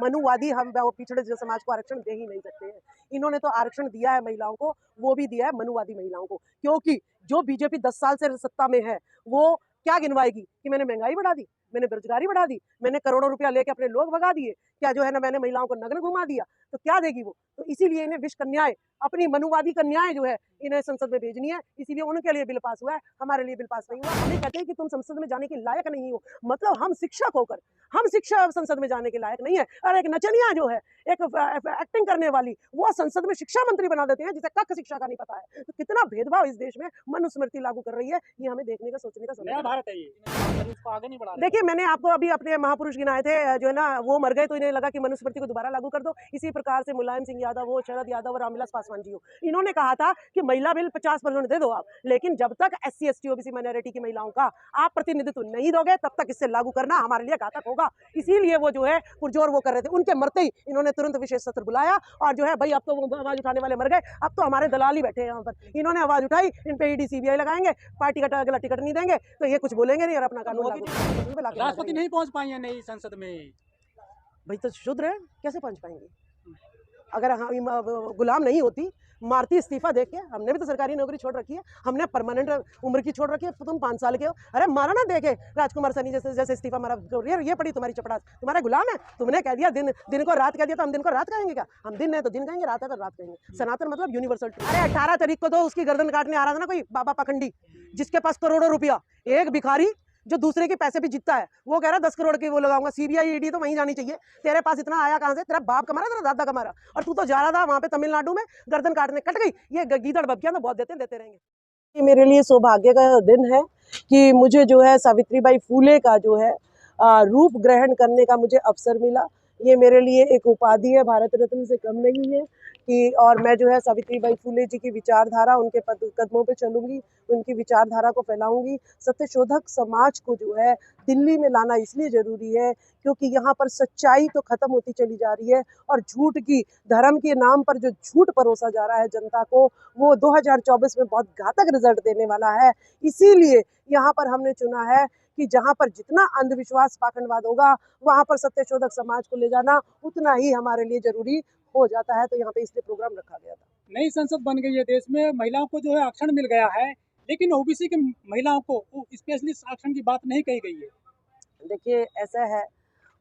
मनुवादी हम वो पिछड़े समाज को आरक्षण दे ही नहीं सकते हैं। इन्होंने तो आरक्षण दिया है महिलाओं को, वो भी दिया है मनुवादी महिलाओं को, क्योंकि जो बीजेपी 10 साल से सत्ता में है वो क्या गिनवाएगी कि मैंने महंगाई बढ़ा दी, मैंने बेरोजगारी बढ़ा दी, मैंने करोड़ों रुपया लेके अपने लोग भगा दिए, क्या जो है ना मैंने महिलाओं को नग्न घुमा दिया, तो क्या देगी वो? तो इसीलिए इन्हें विश्व कन्याएं, अपनी मनुवादी कन्याएं जो है इन्हें संसद में भेजनी है, इसीलिए उनके लिए बिल पास हुआ है, हमारे लिए बिल पास नहीं हुआ। हमें कहते हैं कि तुम संसद में जाने के लायक नहीं हो, मतलब हम शिक्षक होकर हम शिक्षा संसद में जाने के लायक नहीं है। और एक नचनिया जो है, एक एक्टिंग करने वाली, वो संसद में शिक्षा मंत्री बना देते हैं जिसे कक्क शिक्षा का नहीं पता है। तो कितना भेदभाव इस देश में मनुस्मृति लागू कर रही है, ये हमें देखने का सोचने का समय नया भारत है ये, इसको आगे नहीं बढ़ा रहे। देखिए, मैंने आपको अभी अपने महापुरुष गिनाए थे, जो है ना वो मर गए, तो इन्हें लगा कि मनुस्मृति को दोबारा लागू कर दो। इसी प्रकार से मुलायम सिंह यादव हो, शरद यादव और रामविलास पासवान जी हो, इन्होंने कहा था कि महिला बिल 50% दे दो आप, लेकिन जब तक SC ST OBC माइनॉरिटी की महिलाओं का आप प्रतिनिधित्व नहीं दोगे तब तक इसे लागू करना हमारे लिए घातक होगा। इसीलिए वो जो है पुरजोर वो कर रहे थे। उनके मरते ही इन्होंने तुरंत विशेष सत्र बुलाया और जो है भाई अब तो वो आवाज उठाने वाले मर गए, अब तो हमारे दलाल ही बैठे हैं यहाँ पर। इन्होंने आवाज उठाई, इन पे ED CBI लगाएंगे, पार्टी का अगला टिकट नहीं देंगे, तो ये कुछ बोलेंगे नहीं और अपना कानून लागू। राष्ट्रपति नहीं पहुंच पाई है नई संसद में। भाई तो शुद्र है, कैसे पहुंच पाएंगे? अगर हम गुलाम नहीं होती, मारती इस्तीफा देके, हमने भी तो सरकारी नौकरी छोड़ रखी है, हमने परमानेंट उम्र की छोड़ रखी है, तुम 5 साल के हो, अरे मारा ना देके राजकुमार सैनी जैसे इस्तीफा मारा, ये पड़ी तुम्हारी चपड़ास, तुम्हारा गुलाम है, तुमने कह दिया दिन को रात कह दिया, तो हम दिन को रात कहेंगे क्या? हम दिन है तो दिन कहेंगे, रात है तो रात कहेंगे। सनातन मतलब यूनिवर्सल। अरे 18 तारीख को तो उसकी गर्दन काटने आ रहा था ना कोई बाबा पाखंडी, जिसके पास करोड़ों रुपया, एक भिखारी जो दूसरे के पैसे भी जीतता है, वो कह रहा है 10 करोड़ की वो लगाऊंगा, CBI ED तो वहीं जानी चाहिए। तेरे पास इतना आया कहां से? तेरा बाप कमा रहा, तेरा दादा कमा रहा, और तू तो जा रहा था वहां पे तमिलनाडु में, गर्दन काटने कट गई। ये गीदड़ बब्बियां तो बहुत देते रहेंगे। ये मेरे लिए सौभाग्य का दिन है कि मुझे जो है सावित्रीबाई फूले का जो है रूप ग्रहण करने का मुझे अवसर मिला। ये मेरे लिए एक उपाधि है, भारत रत्न से कम नहीं है कि, और मैं जो है सावित्रीबाई फूले जी की विचारधारा, उनके कदमों पे चलूंगी, उनकी विचारधारा को फैलाऊंगी। सत्यशोधक समाज को जो है दिल्ली में लाना इसलिए ज़रूरी है क्योंकि यहाँ पर सच्चाई तो ख़त्म होती चली जा रही है और झूठ की, धर्म के नाम पर जो झूठ परोसा जा रहा है जनता को, वो 2024 में बहुत घातक रिजल्ट देने वाला है। इसीलिए यहाँ पर हमने चुना है कि जहाँ पर जितना अंधविश्वास पाखंडवाद होगा, वहाँ पर सत्यशोधक समाज को ले जाना उतना ही हमारे लिए जरूरी हो जाता है। तो यहाँ पे इसलिए प्रोग्राम रखा गया था। नई संसद बन गई है देश में, महिलाओं को जो है आरक्षण मिल गया है, लेकिन OBC की महिलाओं को स्पेशली आरक्षण की बात नहीं कही गई है। देखिए ऐसा है,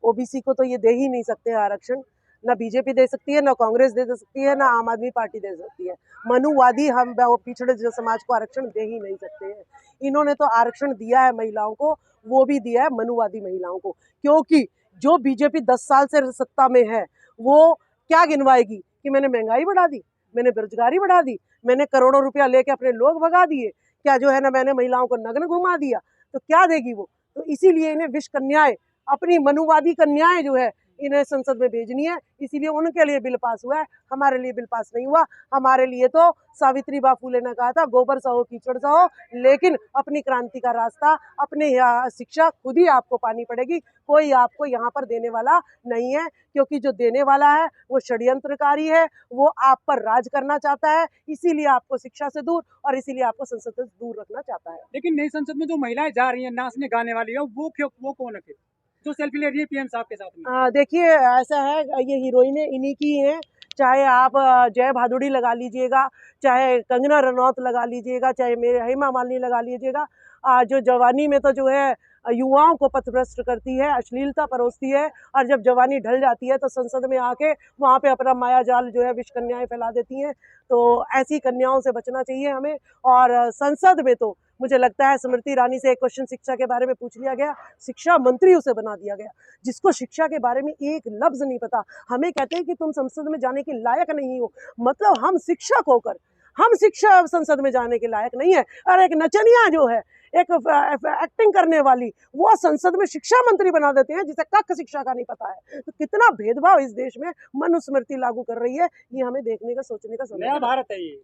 OBC को तो ये दे ही नहीं सकते आरक्षण, ना बीजेपी दे सकती है, ना कांग्रेस दे सकती है, ना आम आदमी पार्टी दे सकती है। मनुवादी हम वो पिछड़े समाज को आरक्षण दे ही नहीं सकते हैं। इन्होंने तो आरक्षण दिया है महिलाओं को, वो भी दिया है मनुवादी महिलाओं को, क्योंकि जो बीजेपी 10 साल से सत्ता में है वो क्या गिनवाएगी कि मैंने महंगाई बढ़ा दी, मैंने बेरोजगारी बढ़ा दी, मैंने करोड़ों रुपया लेके अपने लोग भगा दिए, क्या जो है ना मैंने महिलाओं को नग्न घुमा दिया, तो क्या देगी वो? तो इसीलिए इन्हें विश्व कन्याएं, अपनी मनुवादी कन्याएं जो है इन्हें संसद में भेजनी है, इसीलिए उनके लिए बिल पास हुआ है, हमारे लिए बिल पास नहीं हुआ। हमारे लिए तो सावित्रीबाई फूले ने कहा था गोबर सहो कीचड़ सहो, लेकिन अपनी क्रांति का रास्ता, अपनी शिक्षा खुद ही आपको पानी पड़ेगी, कोई आपको यहाँ पर देने वाला नहीं है, क्योंकि जो देने वाला है वो षड्यंत्रकारी है, वो आप पर राज करना चाहता है, इसीलिए आपको शिक्षा से दूर और इसीलिए आपको संसद से दूर रखना चाहता है। लेकिन नई संसद में जो महिलाएं जा रही है नाचने गाने वाली है, वो कौन है फिर जो सेल्फी ले रही है PM साहब के साथ में? देखिए ऐसा है, ये हीरोइनें इन्हीं की हैं, चाहे आप जय भादुड़ी लगा लीजिएगा, चाहे कंगना रनौत लगा लीजिएगा, चाहे मेरे हेमा मालिनी लगा लीजिएगा, जो जवानी में तो जो है युवाओं को पथभ्रष्ट करती है, अश्लीलता परोसती है, और जब जवानी ढल जाती है तो संसद में आके वहाँ पे अपना माया जाल जो है विश्व कन्याएं फैला देती हैं। तो ऐसी कन्याओं से बचना चाहिए हमें। और संसद में तो मुझे लगता है स्मृति ईरानी से एक क्वेश्चन शिक्षा के बारे में पूछ लिया गया, शिक्षा मंत्री उसे बना दिया गया, जिसको शिक्षा के बारे में एक लफ्ज नहीं पता। हमें कहते हैं कि तुम संसद में जाने के लायक नहीं हो, मतलब हम शिक्षक होकर हम शिक्षा संसद में जाने के लायक नहीं है। और एक नचनिया जो है, एक एक्टिंग करने वाली, वो संसद में शिक्षा मंत्री बना देते हैं जिसे कक्क शिक्षा का नहीं पता है। तो कितना भेदभाव इस देश में मनुस्मृति लागू कर रही है, ये हमें देखने का सोचने का समय। नया भारत है ये।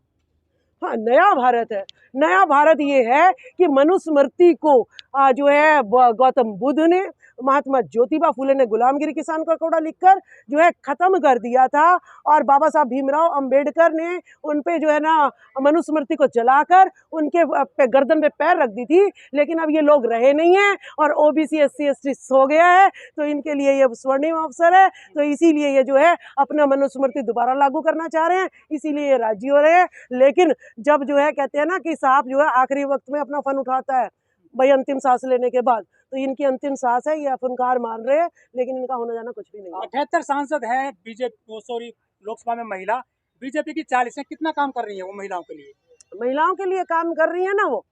हाँ, नया भारत है। नया भारत ये है कि मनुस्मृति को जो है गौतम बुद्ध ने, महात्मा ज्योतिबा फूले ने गुलामगिरी किसान का कोड़ा लिखकर जो है खत्म कर दिया था, और बाबा साहब भीमराव अंबेडकर ने उन पे जो है ना मनुस्मृति को जलाकर उनके गर्दन पे पैर रख दी थी। लेकिन अब ये लोग रहे नहीं हैं और ओबीसी SC ST सो गया है, तो इनके लिए ये स्वर्णिम अवसर है। तो इसीलिए ये जो है अपना मनुस्मृति दोबारा लागू करना चाह रहे हैं, इसीलिए ये राजी हो रहे हैं। लेकिन जब जो है कहते हैं ना कि सांप जो है आखिरी वक्त में अपना फन उठाता है भाई अंतिम सांस लेने के बाद, तो इनकी अंतिम सांस है, ये फुनकार मान रहे हैं, लेकिन इनका होना जाना कुछ भी नहीं है। 78 सांसद हैं बीजेपी, लोकसभा में महिला, बीजेपी की 40 है। कितना काम कर रही है वो महिलाओं के लिए? महिलाओं के लिए काम कर रही है ना, वो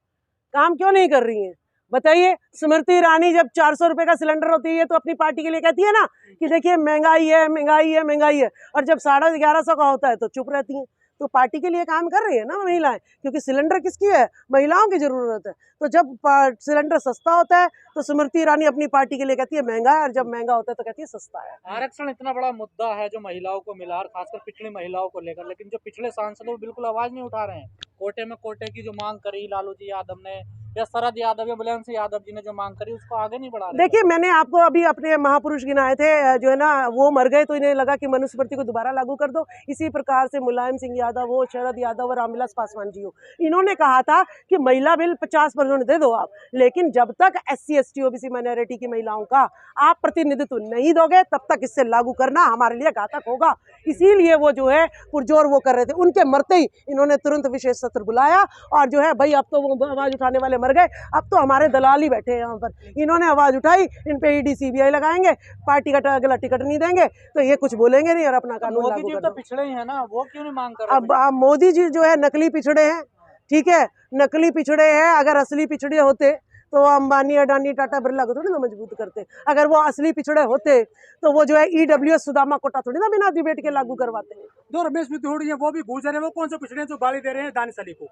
काम क्यों नहीं कर रही है बताइए। स्मृति ईरानी जब 400 रुपए का सिलेंडर होती है तो अपनी पार्टी के लिए कहती है ना कि देखिए महंगाई है महंगाई है महंगाई है, और जब 1150 का होता है तो चुप रहती हैं। तो पार्टी के लिए काम कर रही है ना महिलाएं, क्योंकि सिलेंडर किसकी है, महिलाओं की जरूरत है। तो जब सिलेंडर सस्ता होता है तो स्मृति ईरानी अपनी पार्टी के लिए कहती है महंगा है, और जब महंगा होता है तो कहती है सस्ता है। आरक्षण इतना बड़ा मुद्दा है जो महिलाओं को मिला, और खासकर पिछड़ी महिलाओं को लेकर, लेकिन जो पिछले सांसद वो बिल्कुल आवाज नहीं उठा रहे हैं। कोटे में कोटे की जो मांग करी लालू जी यादव ने, या शरद यादव या बुलंद सिंह यादव जी ने जो मांग करी, उसको आगे नहीं बढ़ा रहे। देखिए मैंने आपको अभी अपने महापुरुष गिनाए थे, जो है ना वो मर गए, तो इन्हें लगा कि मनुस्मृति को दोबारा लागू कर दो। इसी प्रकार से मुलायम सिंह यादव हो, शरद यादव और रामविलास पासवान जी हो, इन्होंने कहा था कि महिला बिल 50% दे दो आप, लेकिन जब तक SC ST OBC माइनॉरिटी की महिलाओं का आप प्रतिनिधित्व नहीं दोगे तब तक इसे लागू करना हमारे लिए घातक होगा। इसीलिए वो जो है पुरजोर वो कर रहे थे। उनके मरते ही इन्होंने तुरंत विशेष सत्र बुलाया, और जो है भाई अब तो वो आवाज उठाने वाले मर गए, अब तो हमारे दलाल ही बैठे हैं यहाँ पर। इन्होंने आवाज उठाई, इन पे ED CBI लगाएंगे, पार्टी का अगला टिकट नहीं देंगे, तो ये कुछ बोलेंगे नहीं और अपना कानून लागू कर तो पिछड़े ही है ना, वो क्यों नहीं मांग कर रहे? अब मोदी जी जो है नकली पिछड़े हैं, ठीक है, नकली पिछड़े हैं। अगर असली पिछड़े होते तो अंबानी अडानी टाटा बिरला को थोड़ी ना मजबूत करते। अगर वो असली पिछड़े होते तो वो जो है EWS सुदामा कोटा थोड़ी ना बिना डिबेट के लागू करवाते हैं। जो रमेश मिथुड़ी है वो भी गुजर है, वो कौन से पिछड़े हैं जो गाली दे रहे हैं दानिश अली को?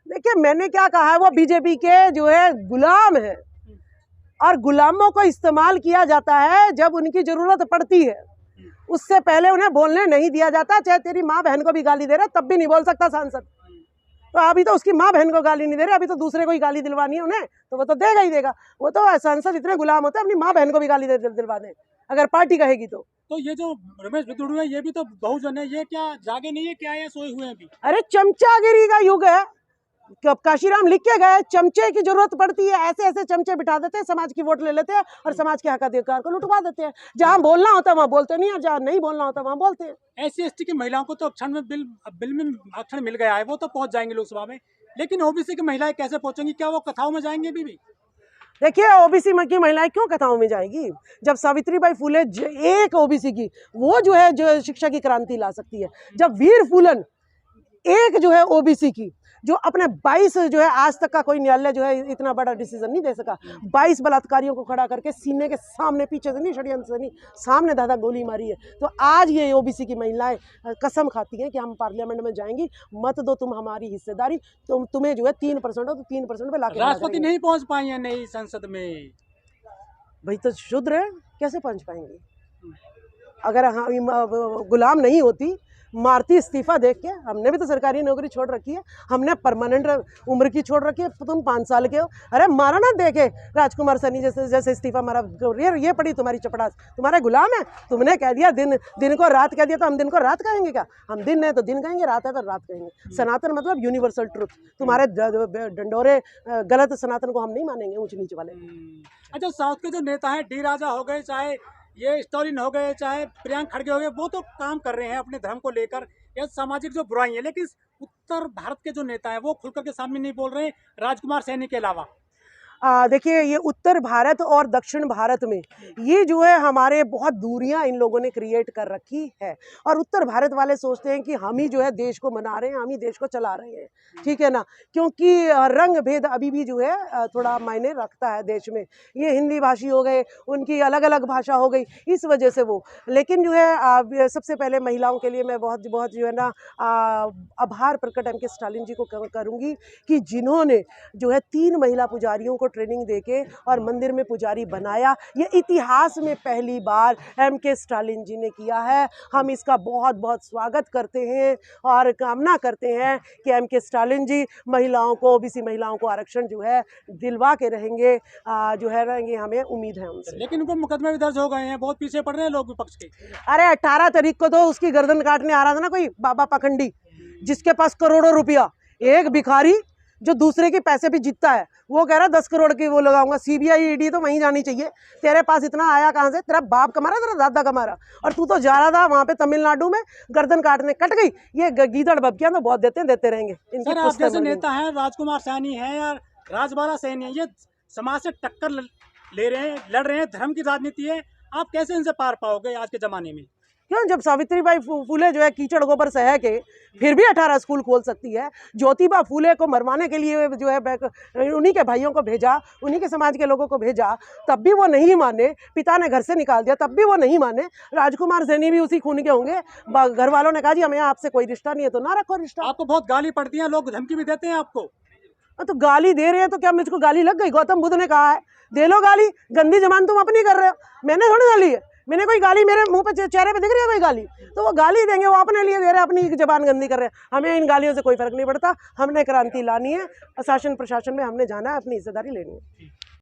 देखिए मैंने क्या कहा है, वो बीजेपी के जो है गुलाम है, और गुलामों को इस्तेमाल किया जाता है जब उनकी जरूरत पड़ती है। उससे पहले उन्हें बोलने नहीं दिया जाता। चाहे तेरी माँ बहन को भी गाली दे रहे तब भी नहीं बोल सकता सांसद। तो अभी तो उसकी माँ बहन को गाली नहीं दे रहे, अभी तो दूसरे को ही गाली दिलवानी है उन्हें, तो वो तो देगा ही देगा। वो तो सांसद इतने गुलाम होते हैं, अपनी माँ बहन को भी गाली दिलवा दें अगर पार्टी कहेगी तो। ये जो रमेश मिथुड़ी है ये भी तो बहुजन है, ये क्या जागे नहीं है क्या, ये सोए हुए हैं अभी? अरे चमचागिरी का युग है। काशीराम लिख के गए, चमचे की जरूरत पड़ती है, ऐसे ऐसे चमचे बिठा देते हैं, समाज की वोट ले लेते हैं और समाज के हक अधिकार को लुटवा देते हैं। जहां बोलना होता है वहां बोलते नहीं, और जहां नहीं बोलना होता वहां बोलते हैं। SC ST की महिलाओं को तो आरक्षण में बिल में आरक्षण मिल गया है, वो तो पहुंच जाएंगे लोकसभा में, लेकिन OBC की महिलाएं कैसे पहुंचेंगी? क्या वो कथाओं में जाएंगे अभी भी? देखिए OBC की महिलाएं क्यों कथाओं में जाएगी? जब सावित्रीबाई फुले एक OBC की, वो जो है जो शिक्षा की क्रांति ला सकती है। जब वीर फूलन एक जो है OBC की, जो अपने 22 जो है, आज तक का कोई न्यायालय जो है इतना बड़ा डिसीजन नहीं दे सका। 22 बलात्कारियों को खड़ा करके सीने के सामने, पीछे से नहीं, षड्यंत्र से नहीं, सामने दादा गोली मारी है। तो आज ये OBC की महिलाएं कसम खाती हैं कि हम पार्लियामेंट में जाएंगी, मत दो तुम हमारी हिस्सेदारी, तुम्हें जो है 3% हो तो 3% पे लाके राष्ट्रपति नहीं पहुंच पाई है नई संसद में। भाई तो शुद्र है, कैसे पहुंच पाएंगे? अगर हम गुलाम नहीं होती, मारती इस्तीफा देख के, हमने भी तो सरकारी नौकरी छोड़ रखी है, हमने परमानेंट उम्र की छोड़ रखी है। तुम 5 साल के हो, अरे मारा ना देखे राजकुमार सनी जैसे इस्तीफा मारा। ये पड़ी तुम्हारी चपड़ास, तुम्हारे गुलाम है। तुमने कह दिया दिन को रात कह दिया, तो हम दिन को रात कहेंगे क्या? हम दिन है तो दिन कहेंगे, रात है तो रात कहेंगे। सनातन मतलब यूनिवर्सल ट्रुथ। तुम्हारे डंडोरे गलत सनातन को हम नहीं मानेंगे, ऊंच नीच वाले। अच्छा, साउथ के जो नेता है, डी राजा हो गए, चाहे ये स्टालिन हो गए, चाहे प्रियंका खड़गे हो गए, वो तो काम कर रहे हैं अपने धर्म को लेकर या सामाजिक जो बुराई है, लेकिन उत्तर भारत के जो नेता हैं वो खुलकर के सामने नहीं बोल रहे हैं, राजकुमार सैनी के अलावा। देखिए ये उत्तर भारत और दक्षिण भारत में ये जो है हमारे बहुत दूरियां इन लोगों ने क्रिएट कर रखी है। और उत्तर भारत वाले सोचते हैं कि हम ही जो है देश को मना रहे हैं, हम ही देश को चला रहे हैं, ठीक है ना, क्योंकि रंग भेद अभी भी जो है थोड़ा मायने रखता है देश में। ये हिंदी भाषी हो गए, उनकी अलग अलग भाषा हो गई, इस वजह से वो। लेकिन जो है सबसे पहले महिलाओं के लिए मैं बहुत जो है ना आभार प्रकट MK स्टालिन जी को करूँगी कि जिन्होंने जो है 3 महिला पुजारियों को ट्रेनिंग देके और मंदिर में पुजारी बनाया। ये इतिहास में पहली बार MK स्टालिन जी ने किया है। हम इसका बहुत बहुत स्वागत करते हैं और कामना करते हैं कि MK स्टालिन जी महिलाओं को, OBC महिलाओं को आरक्षण जो है दिलवा के रहेंगे, जो है रहेंगे, हमें उम्मीद है उनसे। लेकिन उनको मुकदमे भी दर्ज हो गए हैं, बहुत पीछे पड़ रहे हैं लोग विपक्ष के। अरे 18 तारीख को तो उसकी गर्दन काटने आ रहा था ना कोई बाबा पखंडी, जिसके पास करोड़ों रुपया, एक भिखारी जो दूसरे के पैसे भी जीतता है, वो कह रहा 10 करोड़ की वो लगाऊंगा। CBI ED तो वहीं जानी चाहिए। तेरे पास इतना आया कहाँ से? तेरा बाप कमा रहा, तेरा दादा कमा रहा, और तू तो जा रहा था वहाँ पे तमिलनाडु में, गर्दन काटने कट गई। ये गीदड़ बबकियां तो बहुत देते हैं, देते रहेंगे। इनकी सर, आप पुस्तक जैसे बनी। नेता हैं, राजकुमार सैनी है या राजबारा सैनी है, ये समाज से टक्कर ले रहे हैं, लड़ रहे हैं, धर्म की राजनीति है, आप कैसे इनसे पार पाओगे आज के जमाने में? क्यों, जब सावित्रीबाई फूले जो है कीचड़ गोबर सह के फिर भी 18 स्कूल खोल सकती है। ज्योतिबा फूले को मरवाने के लिए जो है उन्हीं के भाइयों को भेजा, उन्हीं के समाज के लोगों को भेजा, तब भी वो नहीं माने। पिता ने घर से निकाल दिया, तब भी वो नहीं माने। राजकुमार सैनी भी उसी खून के होंगे। घर वालों ने कहा जी हमें आपसे कोई रिश्ता नहीं है, तो ना रखो रिश्ता। आपको बहुत गाली पड़ती है, लोग धमकी भी देते हैं आपको। तो गाली दे रहे हैं तो क्या मुझको गाली लग गई? गौतम बुद्ध ने कहा है दे लो गाली, गंदी जबान तुम अपनी कर रहे हो, मैंने थोड़ी गाली है। मैंने कोई गाली, मेरे मुंह पे चेहरे पे दिख रही है कोई गाली? तो वो गाली देंगे, वो अपने लिए दे रहे हैं, अपनी जबान गंदी कर रहे हैं। हमें इन गालियों से कोई फर्क नहीं पड़ता। हमने क्रांति लानी है, शासन प्रशासन में हमने जाना है, अपनी हिस्सेदारी लेनी है।